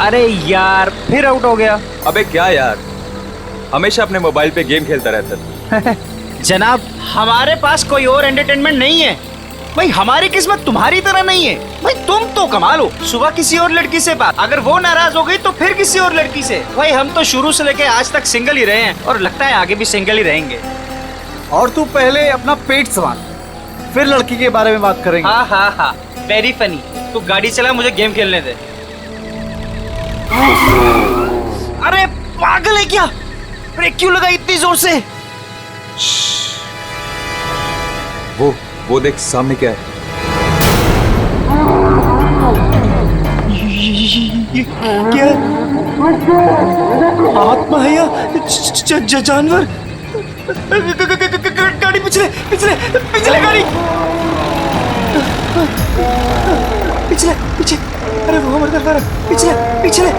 अरे यार फिर आउट हो गया। अबे क्या यार, हमेशा अपने मोबाइल पे गेम खेलता रहता है। जनाब हमारे पास कोई और एंटरटेनमेंट नहीं है भाई, हमारी किस्मत तुम्हारी तरह नहीं है भाई। तुम तो कमाल हो, सुबह किसी और लड़की से बात, अगर वो नाराज हो गई तो फिर किसी और लड़की से। भाई हम तो शुरू से लेके आज तक सिंगल ही रहे हैं और लगता है आगे भी सिंगल ही रहेंगे। और तू पहले अपना पेट संभाल, फिर लड़की के बारे में बात करेंगे। हाँ हाँ हाँ, वेरी फनी। तू गाड़ी चला, मुझे गेम खेलने दे। अरे पागल है क्या, ब्रेक क्यों लगा इतनी जोर से? वो देख सामने क्या है। ये क्या आत्मा है या जानवर? गाड़ी पिछले पिछले पिछले गाड़ी पिछले पीछे। अरे वो हमारे तरफ आ रहा है, पिछले पिछले।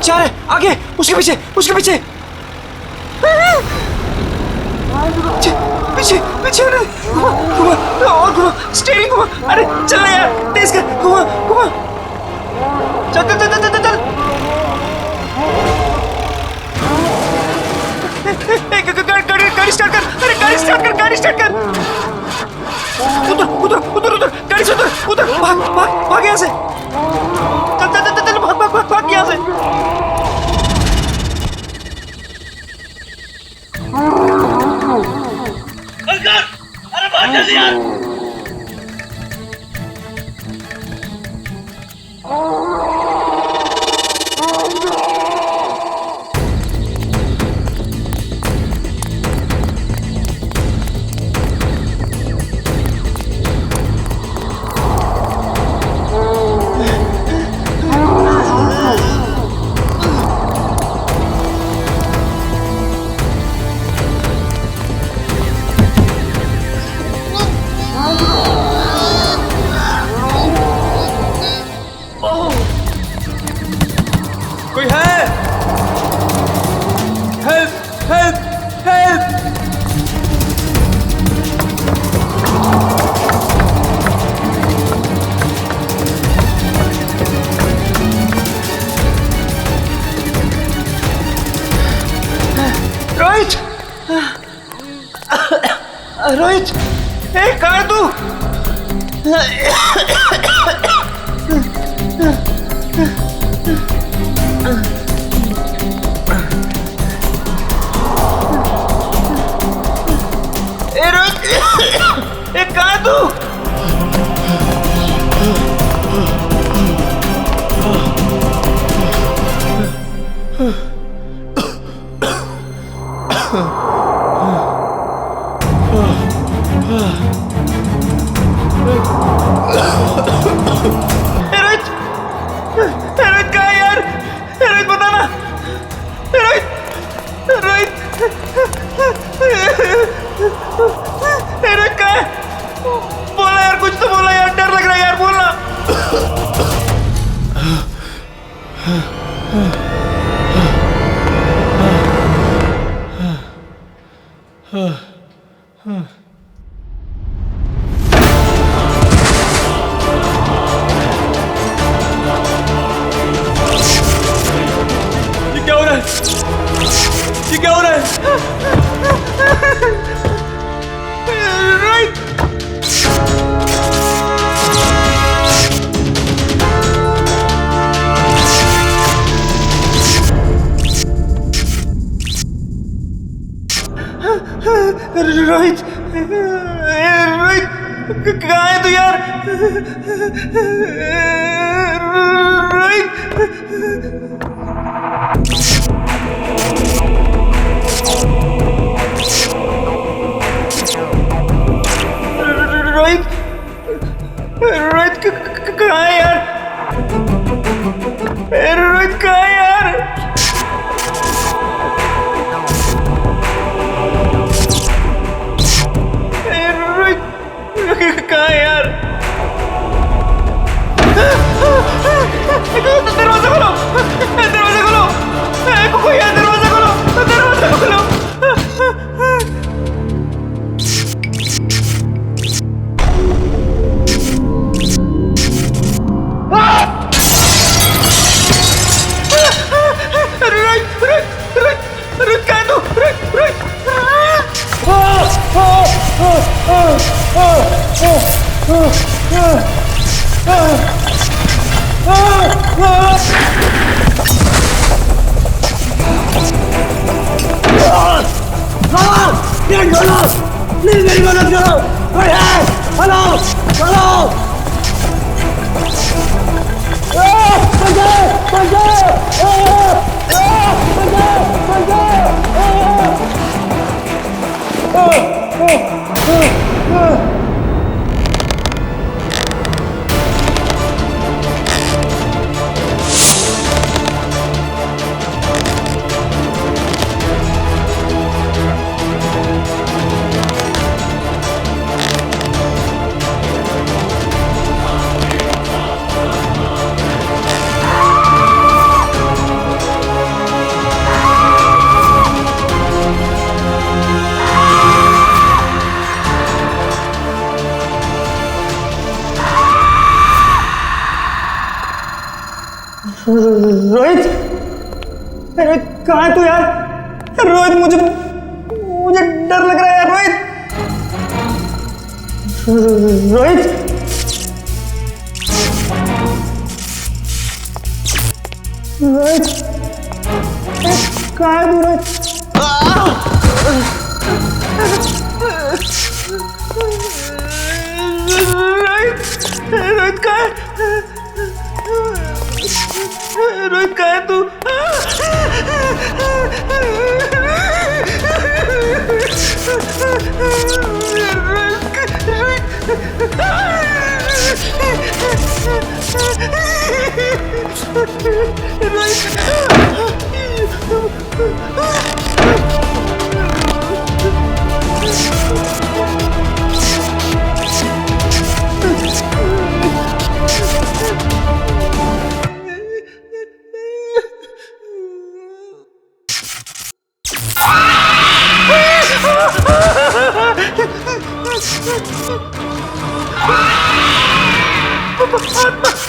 जा रहे आगे, उसके पीछे उसके पीछे पीछे पीछे। घुमा और घुमा, स्टीयरिंग घुमा। अरे चल ना यार, तेज कर, घुमा घुमा। चल चल चल चल चल। गाड़ी स्टार्ट कर, अरे गाड़ी स्टार्ट कर, गाड़ी स्टार्ट कर। उधर उधर उधर उधर, गाड़ी से उधर उधर, भाग भाग भाग यहाँ से। चल चल चल चल, भाग भाग भाग भाग यहाँ से। अरे भाग जल्दी यार। कोई है? Help help help. Rohit, Rohit, कहाँ है तू? रोहित, कहाँ है तू? रोहित, रोहित कहाँ है यार? रोहित बता ना, रोहित, रोहित, रोहित कहाँ है? बोला यार, कुछ तो बोला यार, डर लग रहा है यार, बोलना। ये क्या हो रहा है? ये क्या हो रहा है? रोहित, रोहित, रोहित कहाँ है तू यार? रोहित, रोहित, रोहित कहाँ है यार? रोहित कहाँ है यार? रोहित कहाँ है यार? दरवाजा खोलो, दरवाजा खोलो, कोई है? दरवाजा खोलो, दरवाजा खोलो। गेट खोलो, प्लीज मेरी मदद करो। हेलो हेलो, रोहित, रोहित कहाँ है तू यार? रोहित मुझे डर लग रहा है यार। रोहित, रोहित, रोहित, कहाँ है तू? रोहित, रोहित कहाँ है? रोहित कहाँ है तू?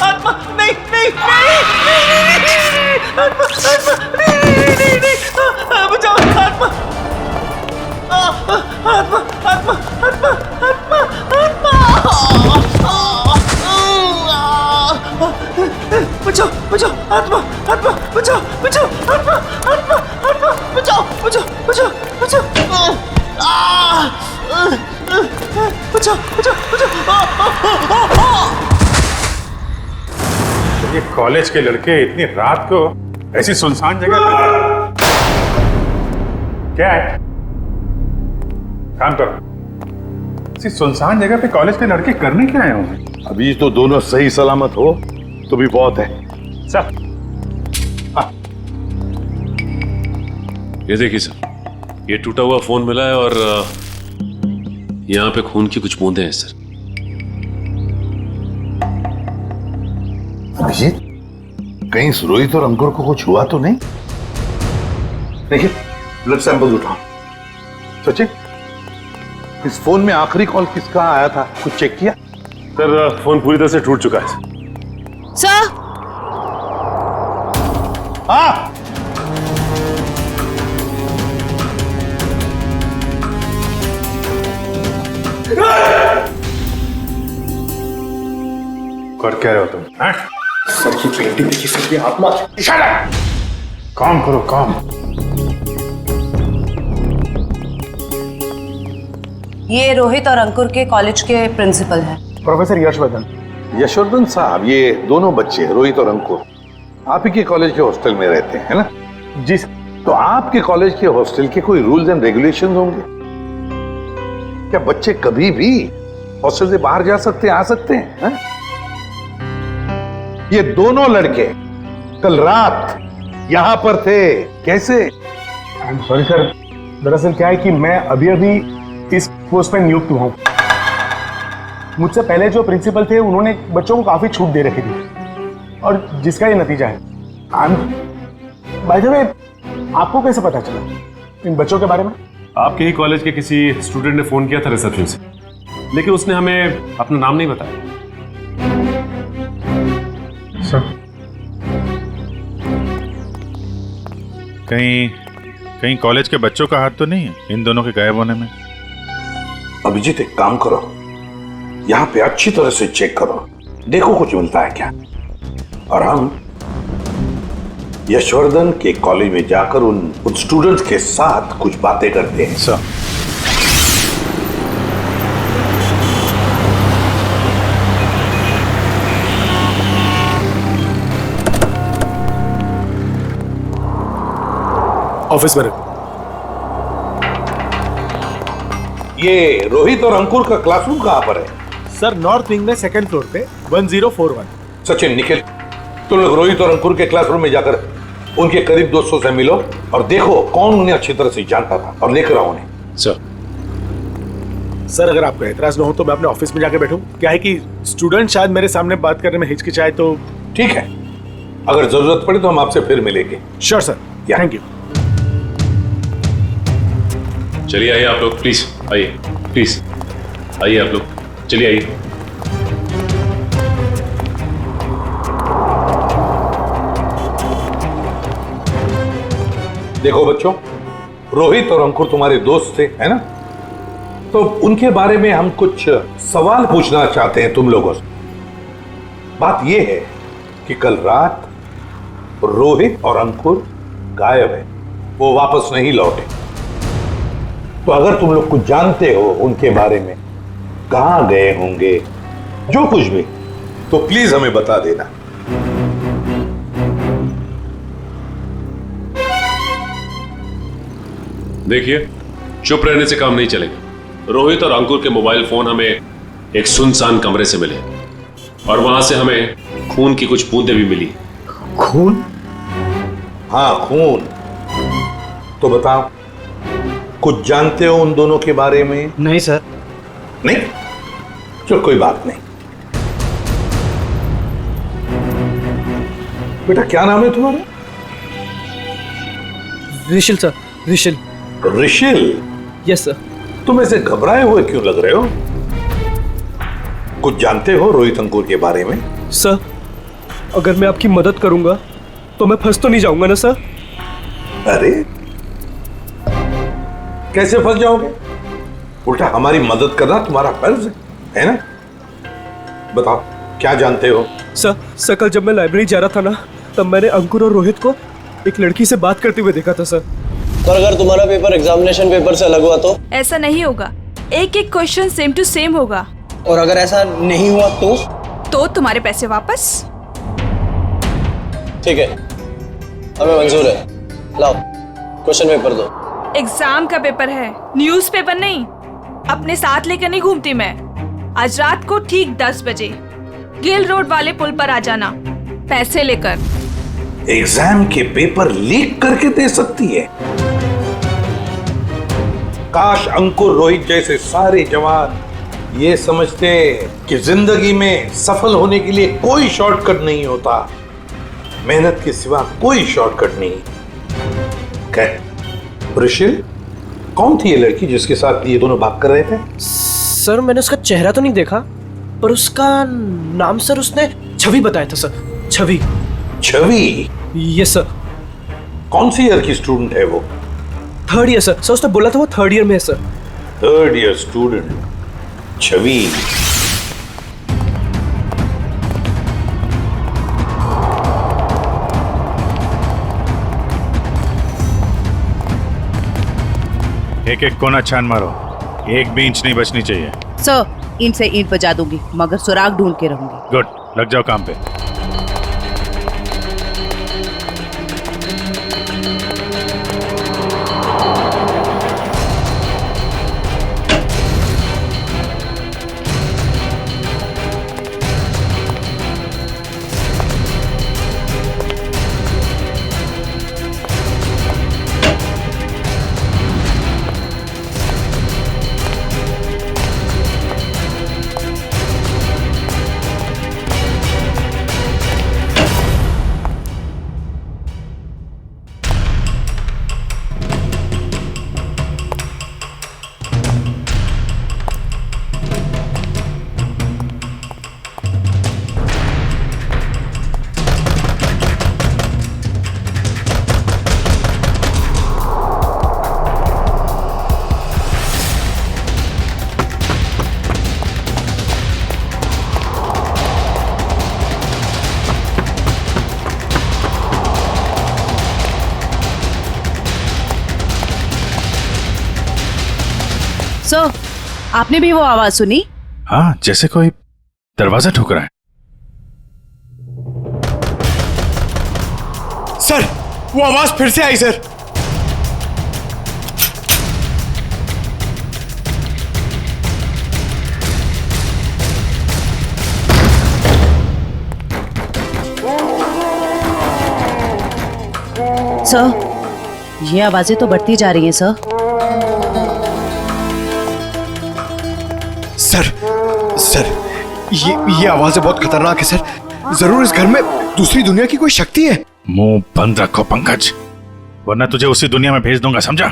आत्मा, नहीं नहीं नहीं नहीं, आत्मा, नहीं, बचाओ आत्मा, आत्मा, आत्मा, आत्मा, आत्मा, आत्मा, बचाओ, बचाओ, आत्मा, आत्मा, बचाओ, बचाओ, आत्मा, आत्मा, आत्मा, बचाओ, बचाओ, बचाओ, बचाओ, बचाओ, बचाओ। ये कॉलेज के लड़के इतनी रात को ऐसी सुनसान जगह पर क्या है? काम करो, ऐसी सुनसान जगह पे कॉलेज के लड़के करने क्या आए होंगे? अभी तो दोनों सही सलामत हो तो भी बहुत है। सर, ये देखिए सर, ये टूटा हुआ फोन मिला है और यहाँ पे खून की कुछ बूंदें हैं सर। अभिजीत, कहीं रोहित और अंकुर को कुछ हुआ तो नहीं? देखिए, ब्लड सैंपल उठाओ। सचिन, इस फोन में आखिरी कॉल किसका आया था, कुछ चेक किया? सर, फोन पूरी तरह से टूट चुका है सर। हाँ, कर क्या रहे हो तुम? सर की पेंटिंग देखिए, सर की आत्मा। काम करो, काम। ये रोहित और अंकुर के कॉलेज के प्रिंसिपल हैं। प्रोफेसर यशवर्धन। यशवर्धन साहब, ये दोनों बच्चे रोहित और अंकुर आप ही के कॉलेज के हॉस्टल में रहते हैं, है ना? जी सर। तो आपके कॉलेज के हॉस्टल के कोई रूल्स एंड रेगुलेशंस होंगे क्या? बच्चे कभी भी हॉस्टल से बाहर जा सकते हैं, आ सकते हैं, है? ये दोनों लड़के कल रात यहां पर थे, कैसे? सॉरी सर, दरअसल क्या है कि मैं अभी इस पोस्ट पर नियुक्त हुआ हूं। मुझसे पहले जो प्रिंसिपल थे उन्होंने बच्चों को काफी छूट दे रखी थी और जिसका ये नतीजा है। बाय द वे, आपको कैसे पता चला इन बच्चों के बारे में? आपके ही कॉलेज के किसी स्टूडेंट ने फोन किया था रिसेप्शन से, लेकिन उसने हमें अपना नाम नहीं बताया। सर, कहीं कॉलेज के बच्चों का हाथ तो नहीं है इन दोनों के गायब होने में? अभिजीत, एक काम करो, यहाँ पे अच्छी तरह से चेक करो, देखो कुछ मिलता है क्या। और हम यशवर्धन के कॉलेज में जाकर उन स्टूडेंट्स के साथ कुछ बातें करते हैं। सर, ऑफिस में रखो। ये रोहित और अंकुर का क्लासरूम कहाँ पर है? सर नॉर्थ विंग में सेकंड फ्लोर पे 1041। सचिन, निखिल, तुम लोग रोहित और अंकुर के क्लासरूम में जाकर उनके करीब दोस्तों से मिलो और देखो कौन उन्हें अच्छी तरह से जानता था और लेकर आओ उन्हें। सर अगर आपको एतराज ना हो तो मैं अपने ऑफिस में जाके बैठूं? क्या है कि स्टूडेंट शायद मेरे सामने बात करने में हिचकिचाए तो। ठीक है, अगर जरूरत पड़े तो हम आपसे फिर मिलेंगे। Sure sir, thank you. चलिए आइए आप लोग, प्लीज आइए, प्लीज आइए आप लोग, चलिए आइए। देखो बच्चों, रोहित और अंकुर तुम्हारे दोस्त थे, है ना? तो उनके बारे में हम कुछ सवाल पूछना चाहते हैं तुम लोगों से। बात यह है कि कल रात रोहित और अंकुर गायब है, वो वापस नहीं लौटे। तो अगर तुम लोग कुछ जानते हो उनके बारे में, कहां गए होंगे, जो कुछ भी, तो प्लीज हमें बता देना। देखिए, चुप रहने से काम नहीं चलेगा। रोहित और अंकुर के मोबाइल फोन हमें एक सुनसान कमरे से मिले और वहां से हमें खून की कुछ बूंदें भी मिली। खून? हाँ, खून। तो बताओ, कुछ जानते हो उन दोनों के बारे में? नहीं सर। नहीं? चलो कोई बात नहीं। बेटा क्या नाम है तुम्हारा? Rishil sir, Rishil. Rishil? Yes sir. तुम ऐसे घबराए हुए क्यों लग रहे हो? कुछ जानते हो रोहित अंकुर के बारे में? सर, अगर मैं आपकी मदद करूंगा तो मैं फंस तो नहीं जाऊंगा ना सर? अरे कैसे फंस जाओगे? उल्टा हमारी मदद करना तुम्हारा फर्ज है ना? बताओ क्या जानते हो? सर कल जब मैं लाइब्रेरी जा रहा था ना, तब मैंने अंकुर और रोहित को एक लड़की से बात करते हुए देखा था सर। पर अगर तुम्हारा पेपर एग्जामिनेशन पेपर से अलग हुआ तो? ऐसा नहीं होगा, एक एक क्वेश्चन सेम टू सेम होगा। और अगर ऐसा नहीं हुआ तो तुम्हारे पैसे वापस। ठीक है, हमें मंजूर है। लाओ क्वेश्चन पेपर दो। एग्जाम का पेपर है, न्यूज़ पेपर नहीं। अपने साथ लेकर नहीं घूमती मैं। आज रात को ठीक 10 बजे गिल रोड वाले पुल पर आ जाना, पैसे लेकर। एग्जाम के पेपर लीक करके दे सकती है? काश अंकुर रोहित जैसे सारे जवान ये समझते कि जिंदगी में सफल होने के लिए कोई शॉर्टकट नहीं होता, मेहनत के सिवा कोई शॉर्टकट नहीं। खैर, ऋषिल, कौन थी ये लड़की जिसके साथ ये दोनों बात कर रहे थे? सर मैंने उसका चेहरा तो नहीं देखा, पर उसका नाम सर उसने छवि बताया था sir. Chhavi. Chhavi? Yes sir. कौन सी ईयर की स्टूडेंट है वो? 3rd year sir. उसने बोला था वो 3rd ईयर में है सर। 3rd ईयर स्टूडेंट छवि। एक एक कोना छान मारो, एक भी इंच नहीं बचनी चाहिए। सर, ईंट से ईंट बजा दूंगी, मगर सुराग ढूंढ के रहूंगी। गुड, लग जाओ काम पे। सर, आपने भी वो आवाज सुनी? हाँ, जैसे कोई दरवाजा ठोक रहा है। सर, वो आवाज फिर से आई सर। सर, ये आवाजें तो बढ़ती जा रही हैं सर। सर, ये आवाजें बहुत खतरनाक है सर। जरूर इस घर में दूसरी दुनिया की कोई शक्ति है। मुंह बंद रखो पंकज, वरना तुझे उसी दुनिया में भेज दूंगा, समझा?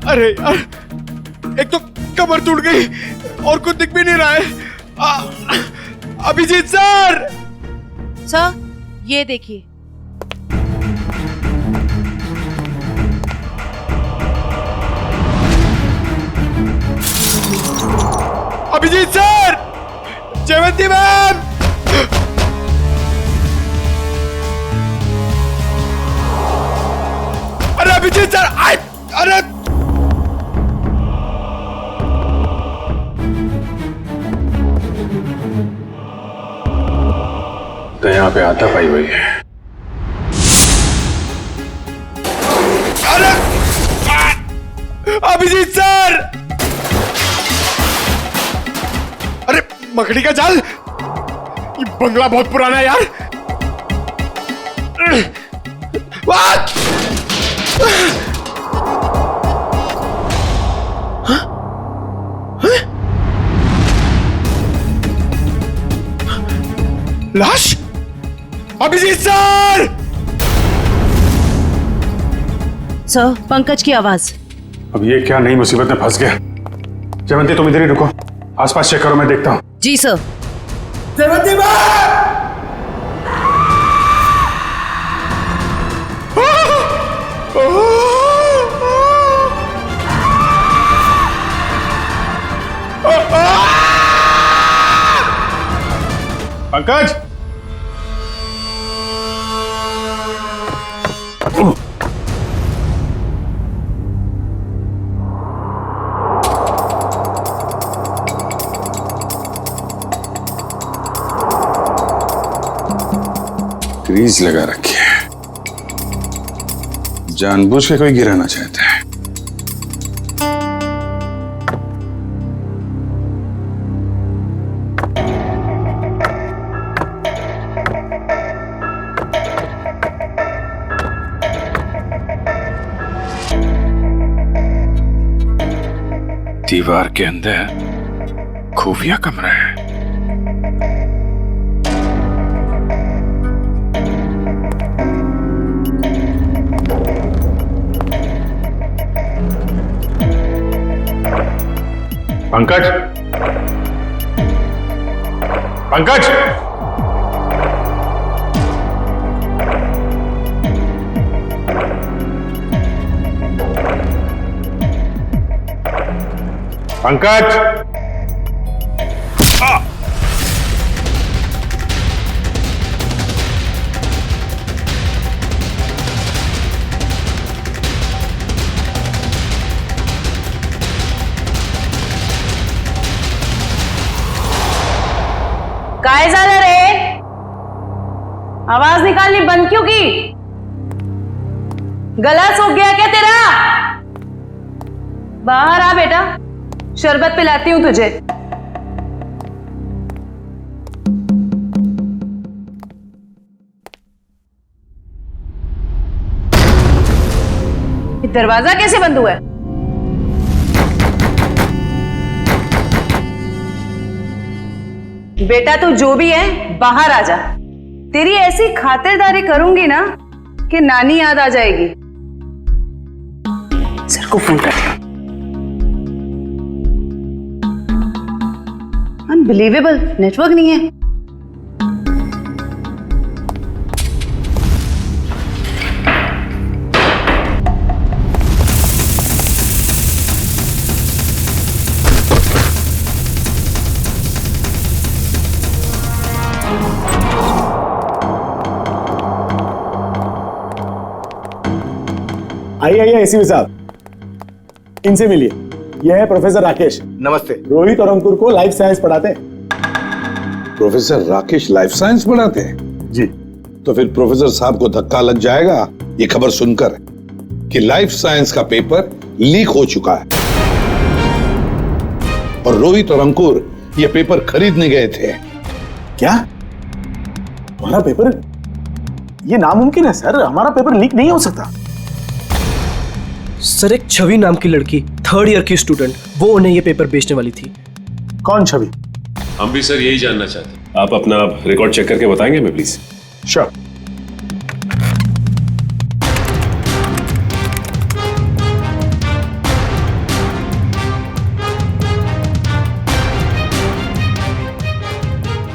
अरे यार, एक तो कमर टूट गई और कुछ दिख भी नहीं रहा है। अभिजीत सर! सर, ये देखिए। अभिजीत सर! जयवंती मैम! अरे अभिजीत सर! अरे तो यहाँ पे आता पाई हुई है। अरे अभिजीत सर! अरे मकड़ी का जाल! ये बंगला बहुत पुराना है यार। What? लाश? अभिजीत सर! सर, पंकज की आवाज। अब ये क्या नई मुसीबत में फंस गया। जयवंती तुम इधर ही रुको, आसपास चेक करो, मैं देखता हूँ। जी sir. Jaywanti ma'am! Pankaj! Grease लगा रखी है, जानबूझ के कोई गिराना चाहता है। दीवार के अंदर खुफिया कमरा है। पंकज! पंकज! पंकज! काय झालं रे? आवाज निकालनी बंद क्यों की? गला सूख गया क्या तेरा? बाहर आ बेटा, शरबत पिलाती हूं तुझे। दरवाजा कैसे बंद हुआ है? बेटा तू जो भी है बाहर आ जा। तेरी ऐसी खातिरदारी करूंगी ना कि नानी याद आ जाएगी। सर को फोन कर। अनबिलीवेबल, नेटवर्क नहीं है। आइए एसीपी साहब, इनसे मिलिए। यह है प्रोफेसर राकेश। नमस्ते। रोहित और अंकुर को लाइफ साइंस पढ़ाते हैं। प्रोफेसर राकेश लाइफ साइंस पढ़ाते हैं? जी। तो फिर प्रोफेसर साहब को धक्का लग जाएगा ये खबर सुनकर कि लाइफ साइंस का पेपर लीक हो चुका है और रोहित और अंकुर ये पेपर खरीदने गए थे। क्या? हमारा पेपर? ये नामुमकिन है सर, हमारा पेपर लीक नहीं हो सकता। सर, एक छवि नाम की लड़की, 3rd ईयर की स्टूडेंट, वो उन्हें ये पेपर बेचने वाली थी। कौन छवि? हम भी सर यही जानना चाहते हैं। आप अपना रिकॉर्ड चेक करके बताएंगे हमें प्लीज? श्योर।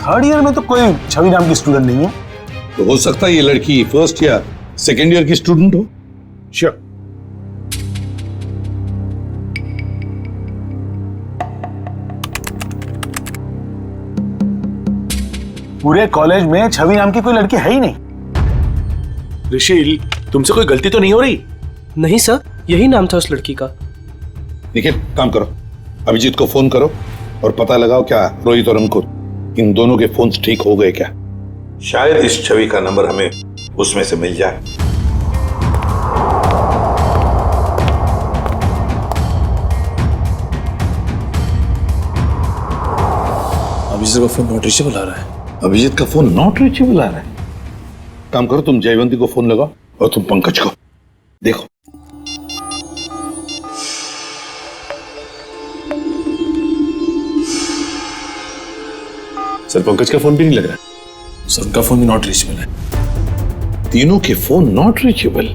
थर्ड ईयर में तो कोई छवि नाम की स्टूडेंट नहीं है। तो हो सकता है ये लड़की 1st या 2nd ईयर की स्टूडेंट हो। श्योर। पूरे कॉलेज में छवि नाम की कोई लड़की है ही नहीं। ऋषि, तुमसे कोई गलती तो नहीं हो रही? नहीं सर, यही नाम था उस लड़की का। निखिल, काम करो, अभिजीत को फोन करो और पता लगाओ क्या रोहित और अंकुर इन दोनों के फोन्स ठीक हो गए क्या। शायद इस छवि का नंबर हमें उसमें से मिल जाए। अभिजीत का फोन नॉट रीचेबल आ रहा है। अभिजीत का फोन नॉट रीचेबल आ रहा है। काम करो, तुम जयवंती को फोन लगाओ और तुम पंकज को देखो। सर, पंकज का फोन भी नहीं लग रहा। सर, उनका फोन भी नॉट रीचेबल है। तीनों के फोन नॉट रीचेबल।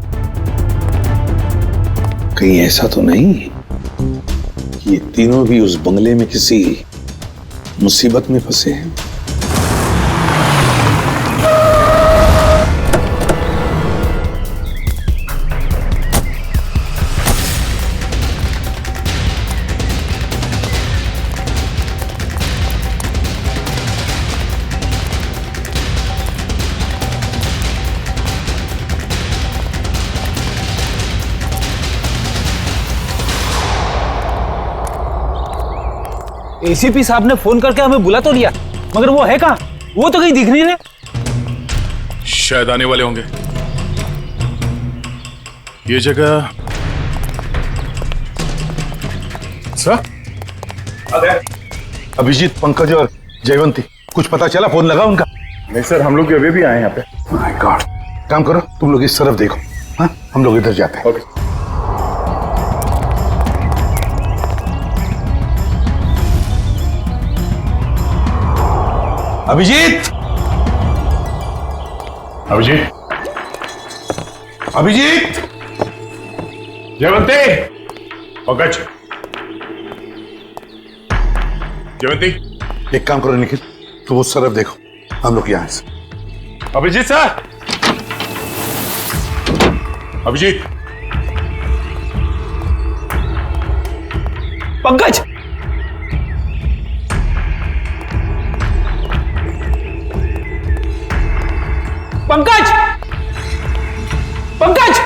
कहीं ऐसा तो नहीं कि ये तीनों भी उस बंगले में किसी मुसीबत में फंसे हैं। एसीपी साहब ने फोन करके हमें बुला तो लिया, मगर वो है कहाँ? वो तो कहीं दिख नहीं रहे। शायद आने वाले होंगे। ये जगह सर? अभिजीत, पंकज और जयवंती, कुछ पता चला? फोन लगा उनका? नहीं सर, हम लोग अभी भी आए यहाँ पे। My God. काम करो, तुम लोग इस तरफ देखो। हाँ, हम लोग इधर जाते हैं। ओके। अभिजीत, अभिजीत, अभिजीत, जयवंती, पंकज, जयवंती। एक काम करो निखिल, तुम उस तरफ देखो, हम लोग यहाँ से। Abhijeet sir, Abhijeet, Pankaj, Pankaj, Pankaj.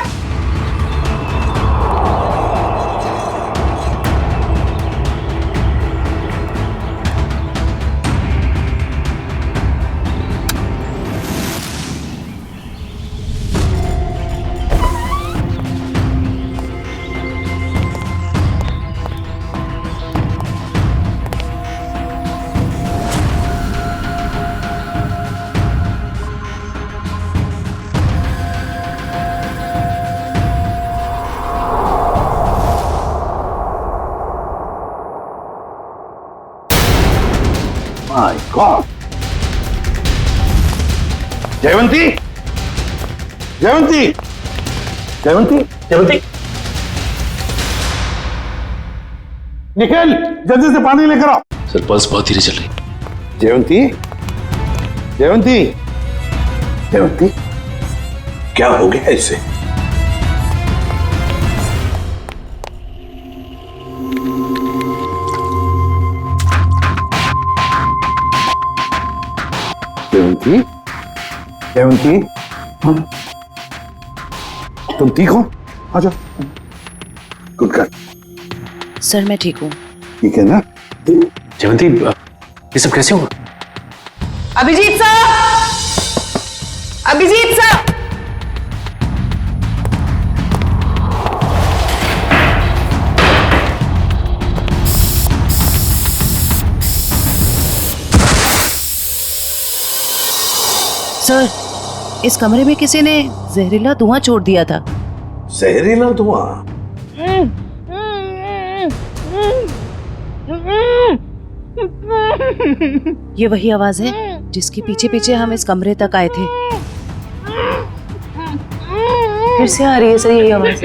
My god. Jayvanti, Jayvanti, Jayvanti, Jayvanti, Nikhil, जल्दी से पानी लेकर आओ। सर, पल्स बहुत धीरे चल रही। जयवंती, जयवंती, जयवंती, क्या हो गया इसे? जयवंती, जयवंती, तुम ठीक हो? आ जाओ। Good girl. सर मैं ठीक हूँ। ठीक है ना? जयवंती ये सब कैसे हुआ? Abhijeet sir, Abhijeet sir. Sir, इस कमरे में किसी ने जहरीला धुआं छोड़ दिया था। जहरीला धुआं? ये वही आवाज है जिसके पीछे पीछे हम इस कमरे तक आए थे। फिर से आ रही है सर यही आवाज।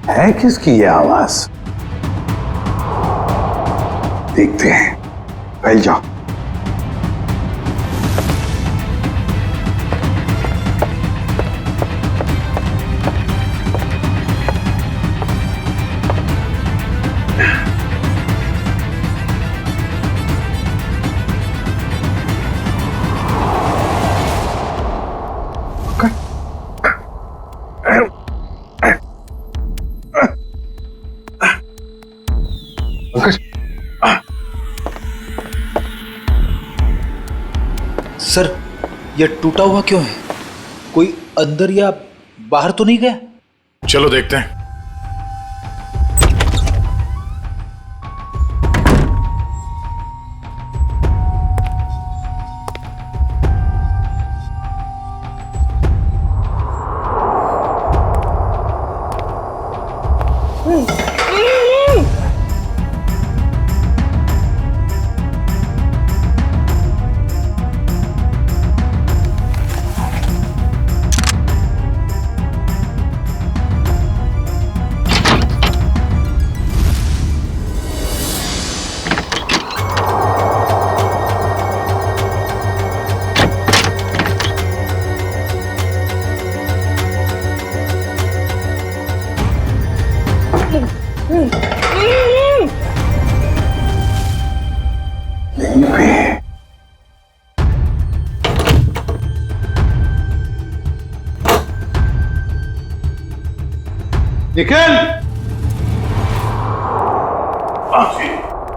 है किसकी ये आवाज? देखते हैं। फैल जाओ। सर, यह टूटा हुआ क्यों है? कोई अंदर या बाहर तो नहीं गया? चलो देखते हैं। निखिल!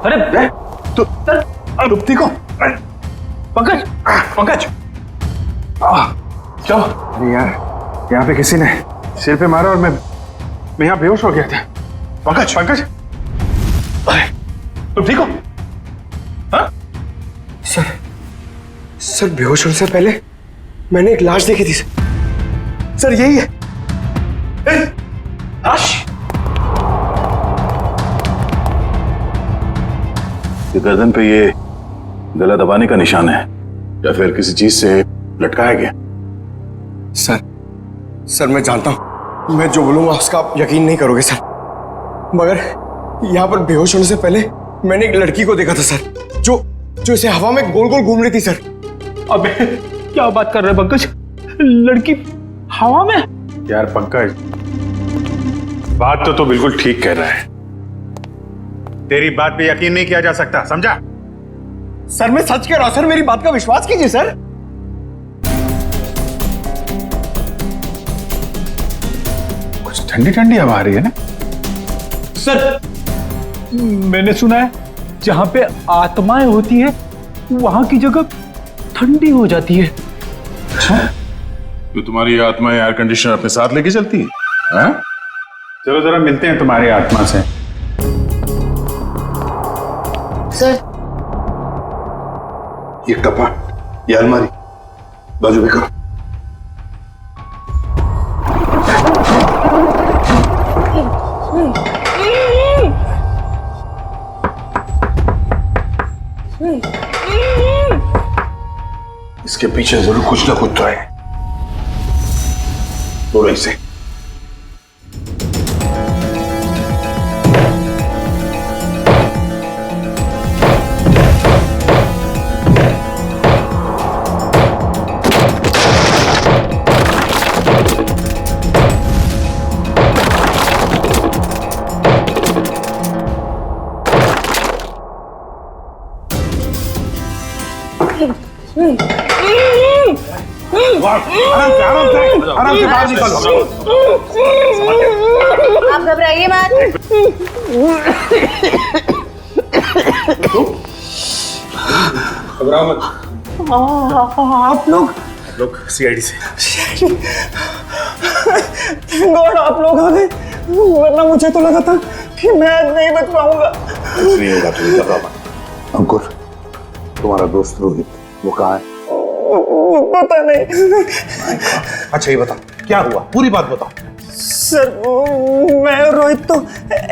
अरे तू ठीक हो? पंकज, पंकज, चलो। अरे यार, यहाँ पे किसी ने सिर पे मारा और मैं यहाँ बेहोश हो गया था। पंकज, पंकज, तुम ठीक हो? हाँ? सर बेहोश होने से पहले मैंने एक लाश देखी थी सर, यही है। लाश? ये गर्दन पे ये गला दबाने का निशान है या फिर किसी चीज से लटकाया गया? सर मैं जानता हूं मैं जो बोलूंगा उसका आप यकीन नहीं करोगे सर, मगर यहाँ पर बेहोश होने से पहले मैंने एक लड़की को देखा था सर, जो इसे हवा में गोल गोल घूम रही थी सर। अबे क्या बात कर रहे हैं पंकज? लड़की हवा में? यार पंकज, बात तो बिल्कुल ठीक कह रहा है। तेरी बात पे यकीन नहीं किया जा सकता, समझा? सर मैं सच कह रहा हूं सर, मेरी बात का विश्वास कीजिए सर। कुछ ठंडी ठंडी हवा आ रही है ना? सर, मैंने सुना है जहां पे आत्माएं होती है वहां की जगह ठंडी हो जाती है। अच्छा? तो तुम्हारी आत्मा एयर कंडीशनर अपने साथ लेके चलती है? हाँ? चलो जरा मिलते हैं तुम्हारी आत्मा से। सर, ये कपाट, ये अलमारी बाजू में करो। इसके पीछे जरूर कुछ ना कुछ तो है। तोड़ो इसे। आराम से, आराम से। आराम से बाहर निकलो। आप घबराइए मत। घबराओ मत। आप लोग सीआईडी से। Thank God आप लोग आ गए, वरना मुझे तो लगा था कि मैं आज नहीं बच पाऊंगा। कुछ नहीं होगा, तुम घबराओ मत। अंकुर, तुम्हारा दोस्त रोहित वो कहाँ है? पता नहीं। अच्छा ये बताओ क्या हुआ, पूरी बात बताओ। सर मैं और रोहित तो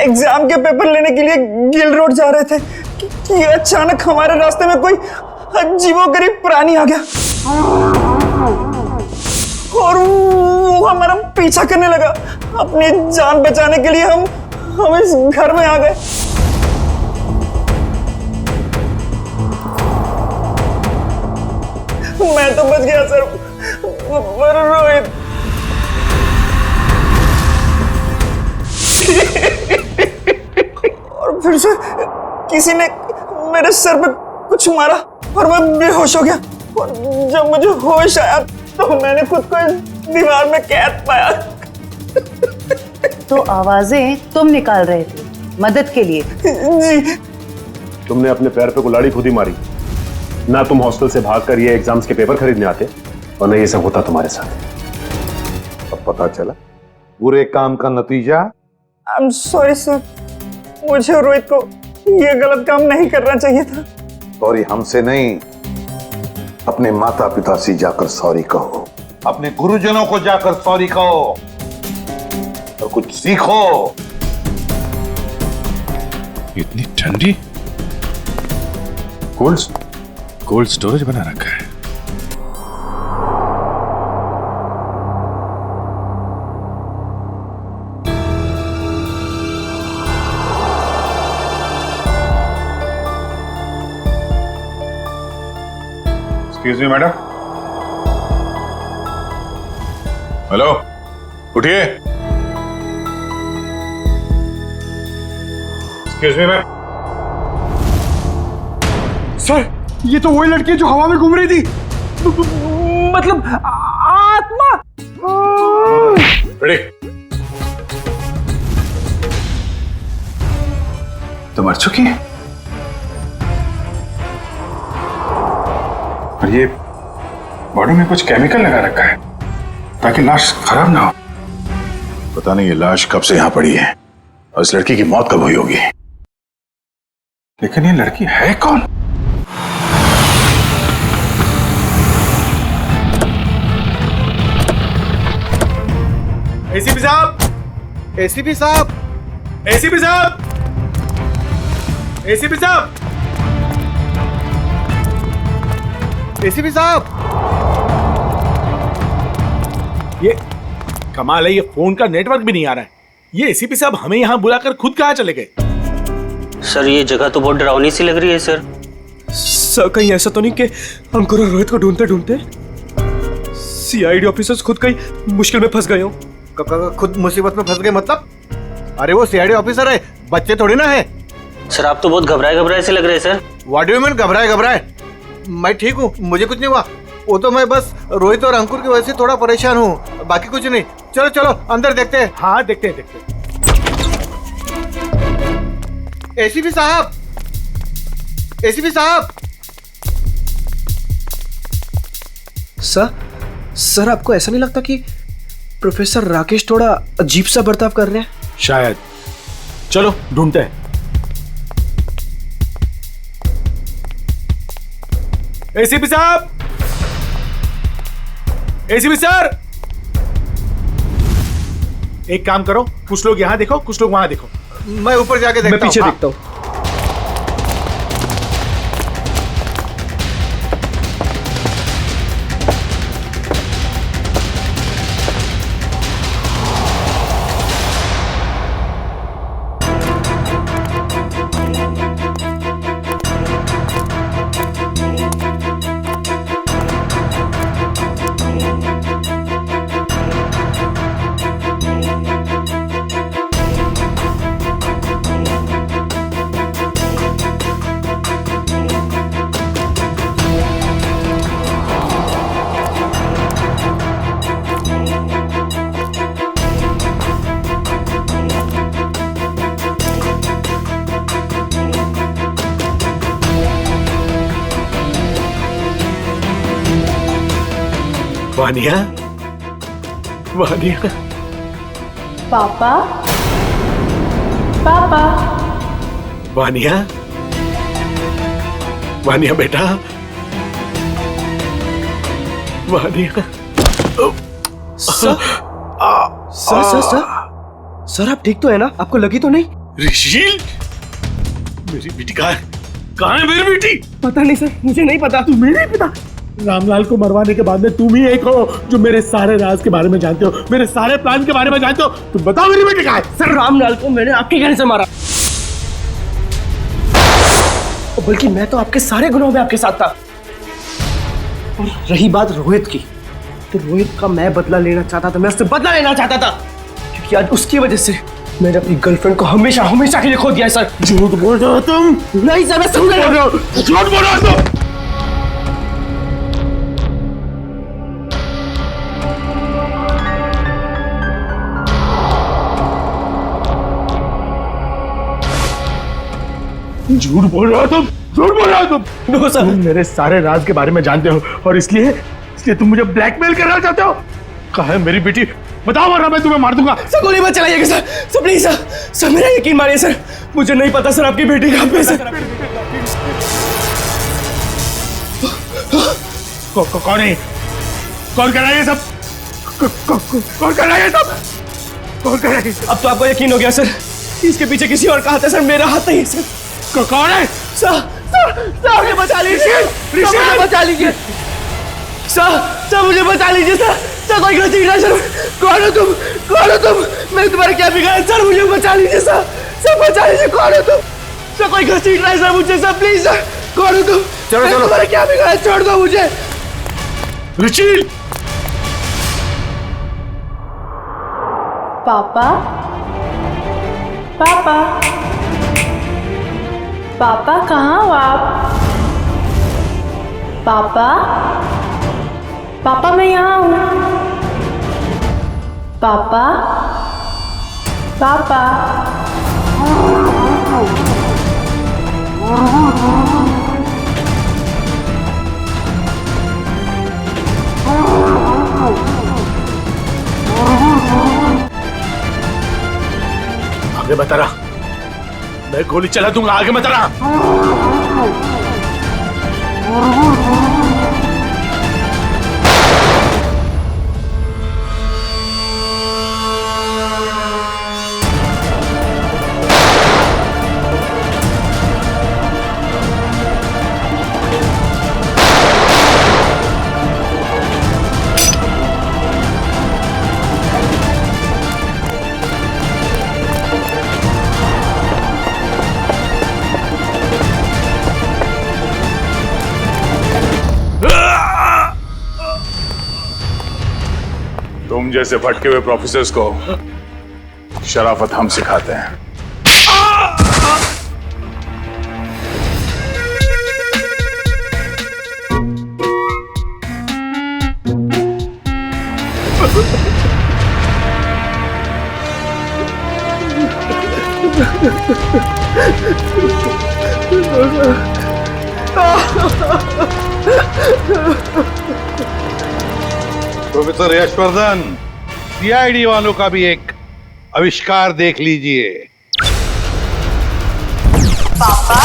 एग्जाम के पेपर लेने के लिए गिल रोड जा रहे थे कि अचानक हमारे रास्ते में कोई अजीबोगरीब प्राणी आ गया और वो हमारा पीछा करने लगा। अपनी जान बचाने के लिए हम इस घर में आ गए। मैं तो बच गया सर, पर रोहित और फिर से किसी ने मेरे सर पे कुछ मारा और मैं बेहोश हो गया। और जब मुझे होश आया तो मैंने खुद को इस दीवार में कैद पाया। तो आवाजें तुम निकाल रहे थे मदद के लिए? जी। तुमने अपने पैर पे कुल्हाड़ी खुद ही मारी ना। तुम हॉस्टल से भागकर ये एग्जाम्स के पेपर खरीदने आते और ना ये सब होता तुम्हारे साथ। अब पता चला बुरे काम का नतीजा। आई एम सॉरी सर, मुझे और रोहित को ये गलत काम नहीं करना चाहिए था। सॉरी हमसे नहीं, अपने माता पिता से जाकर सॉरी कहो, अपने गुरुजनों को जाकर सॉरी कहो और कुछ सीखो। इतनी ठंडी कोल्ड स्टोरेज बना रखा है। Excuse me madam. हेलो, उठिए। Excuse me ma'am. सर ये तो वही लड़की है जो हवा में घूम रही थी, मतलब आत्मा। रेडी? तो मर चुकी है और ये बॉडी में कुछ केमिकल लगा रखा है ताकि लाश खराब ना हो। पता नहीं ये लाश कब से यहां पड़ी है और इस लड़की की मौत कब हुई होगी। लेकिन ये लड़की है कौन? एसीपी साहब, एसीपी साहब, एसीपी साहब, एसीपी साहब, एसीपी साहब। ये कमाल है, ये फोन का नेटवर्क भी नहीं आ रहा है। ये एसीपी साहब हमें यहाँ बुलाकर खुद कहाँ चले गए? सर ये जगह तो बहुत डरावनी सी लग रही है सर। सर कहीं ऐसा तो नहीं कि अंकुर और रोहित को ढूंढते ढूंढते सीआईडी ऑफिसर्स खुद कहीं मुश्किल में फंस गए हो? खुद मुसीबत में फंस गए मतलब? अरे वो सीआईडी ऑफिसर है, बच्चे थोड़ी ना है। सर आप तो बहुत घबराए से लग रहे हैं sir. What do you mean घबराए? मैं ठीक हूँ, मुझे कुछ नहीं हुआ। वो तो मैं बस रोहित और अंकुर की वजह से थोड़ा परेशान हूँ, बाकी कुछ नहीं। चलो चलो अंदर देखते हैं। हाँ देखते हैं। एसीपी साहब, एसीपी साहब। सर आपको ऐसा नहीं लगता कि प्रोफेसर राकेश थोड़ा अजीब सा बर्ताव कर रहे हैं? शायद। चलो ढूंढते हैं। एसीपी साहब, एसीपी सर, एक काम करो, कुछ लोग यहां देखो, कुछ लोग वहां देखो। मैं ऊपर जाके देखता हूं। मैं पीछे देखता हूं। वानिया, वानिया। पापा, पापा। वानिया, वानिया बेटा, वानिया। सर, सर आप ठीक तो है ना? आपको लगी तो नहीं? ऋषिल, मेरी बेटी कहाँ है? कहाँ है मेरी बेटी? पता नहीं सर, मुझे नहीं पता। तुम्हें नहीं पता? रामलाल को मरवाने के बाद में तुम ही एक हो जो मेरे सारे राज के बारे में जानते हो, मेरे सारे प्लान के बारे में जानते हो। तुम बताओ मेरी बेटी कहाँ है? सर रामलाल को मैंने आपके कहने से मारा, बल्कि मैं तो आपके सारे गुनाहों में आपके साथ था। और रही बात रोहित की, तो रोहित का मैं बदला लेना चाहता था, मैं उससे बदला लेना चाहता था, क्योंकि आज उसकी वजह से मैंने अपनी गर्लफ्रेंड को हमेशा हमेशा के लिए खो दिया है सर। झूठ बोल रहे हो तुम? नहीं सर, मैं समझ रहा हूँ। झूठ बोल रहे हो तुम? झूठ बोल रहे हो तुम? झूठ बोल रहे हो तुम? नो सर, तुम मेरे सारे राज के बारे में जानते हो और इसलिए तुम मुझे ब्लैकमेल करना चाहते हो। कहाँ है मेरी बेटी? बताओ वरना मैं तुम्हें मार दूंगा। सर गोली मत चलाइएगा sir, sir please sir, sir मेरा यकीन मानिए सर, मुझे नहीं पता सर आपकी बेटी कहाँ पे है सर। कौन है? कौन कर रहा है ये सब? कौन कर रहा है ये सब? कौन कर रहा है? अब तो आपको यकीन हो गया सर, इसके पीछे किसी और का हाथ है सर, मेरा हाथ नहीं है सर। कौन है? सर मुझे बचा लीजिए, मुझे बचा लीजिए सर, मुझे बचा लीजिए सर, कोई गलती नहीं सर। कौन हो तुम? कौन हो तुम? मैंने तुम्हारा क्या बिगाड़ा सर? मुझे बचा लीजिए सर, बचा लीजिए। कौन हो तुम? सर कोई गलती नहीं सर मुझे सर, प्लीज सर। कौन हो तुम? चलो तुम्हारा क्या बिगाड़ा? छोड़ दो मुझे। रुचिल, पापा, पापा, पापा कहाँ हो आप? पापा, पापा मैं यहाँ हूँ। पापा, पापा। आगे मत रहा, मैं गोली चला दूंगा। आगे मत रहा। तुम जैसे भटके हुए प्रोफेसर्स को शराफत हम सिखाते हैं। प्रोफेसर यशवर्धन, सीआईडी वालों का भी एक आविष्कार देख लीजिए। पापा,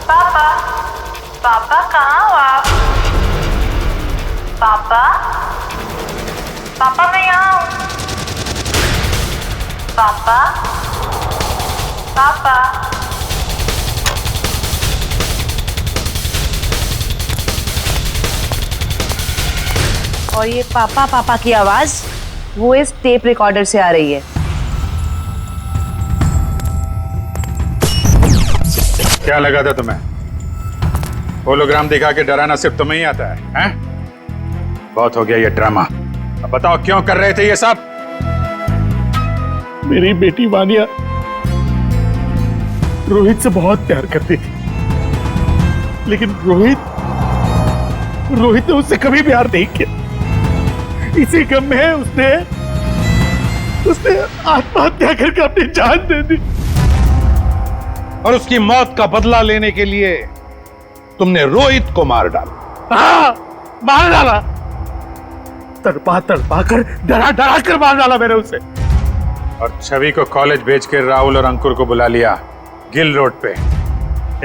पापा, पापा कहाँ हो आप? पापा, पापा मैं यहाँ हूँ। पापा, पापा। और ये पापा पापा की आवाज वो इस टेप रिकॉर्डर से आ रही है। क्या लगा था तुम्हें? होलोग्राम दिखा के डराना सिर्फ तुम्हें ही आता है, हैं? बहुत हो गया ये ड्रामा। अब बताओ क्यों कर रहे थे ये सब? मेरी बेटी वानिया रोहित से बहुत प्यार करती थी, लेकिन रोहित ने उससे कभी प्यार नहीं किया। इसी गम में उसने आत्महत्या करके अपनी जान दे दी। और उसकी मौत का बदला लेने के लिए तुमने रोहित को मार डाला। हाँ, मार डाला। तड़पा तड़पा कर डरा डरा कर मार डाला मैंने उसे। और छवि को कॉलेज भेज के राहुल और अंकुर को बुला लिया गिल रोड पे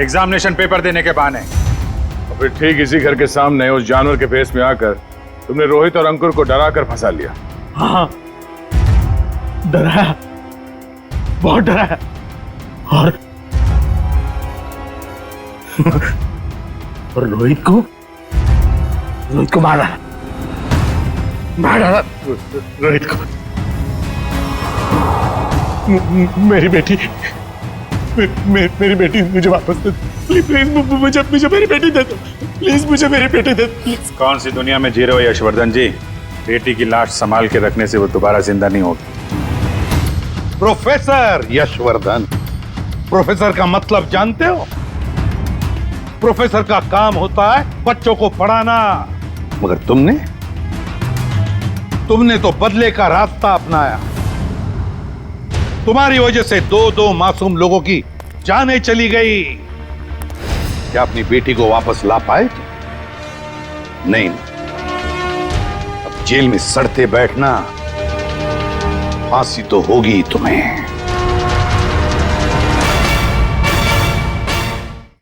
एग्जामिनेशन पेपर देने के बहाने। और फिर ठीक इसी घर के सामने उस जानवर के फेस में आकर तुमने रोहित और अंकुर को डरा कर फंसा लिया। हाँ, डराया, बहुत डराया। और रोहित को मार डाला रोहित को। मेरी बेटी मेरी बेटी मुझे वापस दे दो प्लीज। मुझे मेरी बेटी दे दो प्लीज। मुझे मेरी बेटी दे दो प्लीज। कौन सी दुनिया में जी रहे हो यशवर्धन जी? बेटी की लाश संभाल के रखने से वो दोबारा जिंदा नहीं होगी। प्रोफेसर यशवर्धन, प्रोफेसर का मतलब जानते हो? प्रोफेसर का काम होता है बच्चों को पढ़ाना, मगर तुमने तो बदले का रास्ता अपनाया। तुम्हारी वजह से दो मासूम लोगों की जानें चली गई। क्या अपनी बेटी को वापस ला पाए? नहीं, अब जेल में सड़ते बैठना, फांसी तो होगी तुम्हें।